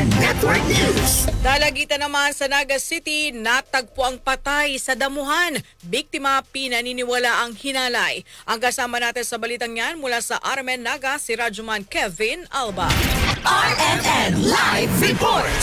RMN Network News. Dalagitan naman sa Naga City, natagpo ang patay sa damuhan. Biktima pinaniniwala ang hinalay. Ang kasama natin sa balitang yan mula sa RMN Naga, si Radyoman Kevin Alba. RMN Live Report.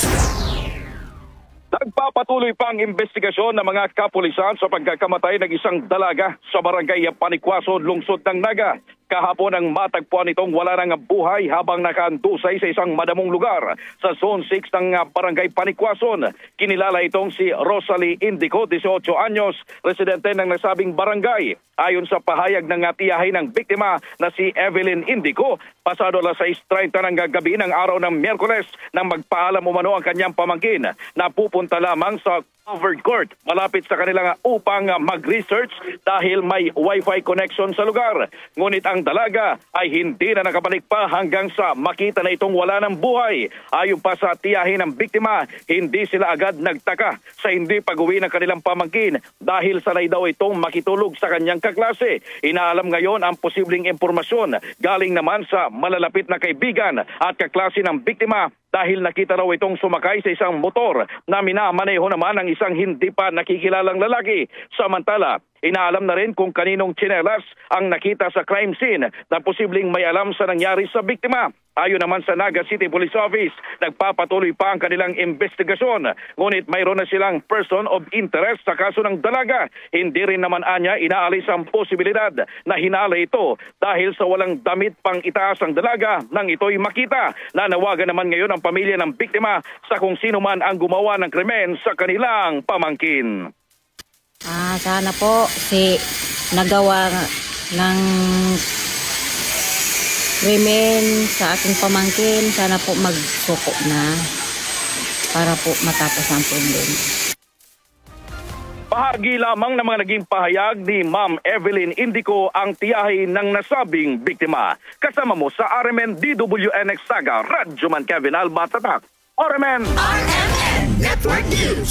Nagpapatuloy pa ang investigasyon ng mga kapulisan sa pagkakamatay ng isang dalaga sa barangay Panikwason, lungsod ng Naga. Kahapon ang matagpuan itong wala nang buhay habang nakaandusay sa isang madamong lugar sa Zone 6 ng barangay Panikwason. Kinilala itong si Rosalie Indico, 18 anyos, residente ng nasabing barangay. Ayon sa pahayag ng tiyahin ng biktima na si Evelyn Indico, pasado alas 6:30 ng gabi ng araw ng Miyerkules nang magpaalam umano ang kanyang pamangkin na pupunta lamang sa covered court malapit sa kanila upang mag-research dahil may wifi connection sa lugar. Ngunit ang dalaga ay hindi na nakabalik pa hanggang sa makita na itong wala ng buhay. Ayon pa sa tiyahin ng biktima, hindi sila agad nagtaka sa hindi pag-uwi ng kanilang pamangkin dahil sanay daw itong makitulog sa kanyang kaklase. Inaalam ngayon ang posibleng impormasyon galing naman sa malalapit na kaibigan at kaklase ng biktima dahil nakita raw itong sumakay sa isang motor na minamaneho naman ng isang hindi pa nakikilalang lalaki. Samantala, inaalam na rin kung kaninong tsinelas ang nakita sa crime scene na posibleng may alam sa nangyari sa biktima. Ayon naman sa Naga City Police Office, nagpapatuloy pa ang kanilang investigasyon. Ngunit mayroon na silang person of interest sa kaso ng dalaga. Hindi rin naman anya inaalis ang posibilidad na hinala ito dahil sa walang damit pang itaas ang dalaga nang ito'y makita. Nanawagan naman ngayon ang pamilya ng biktima sa kung sino man ang gumawa ng krimen sa kanilang pamangkin. Sana po si nagawa ng krimen sa aking pamangkin, sana po magsuko na para po matapos ang problema. Bahagi lamang ng mga naging pahayag ni Ma'am Evelyn Indico ang tiyahin ng nasabing biktima. Kasama mo sa RMN DWNX Saga, Radyoman Kevin Alba, Tatak, RMN RMN Network News.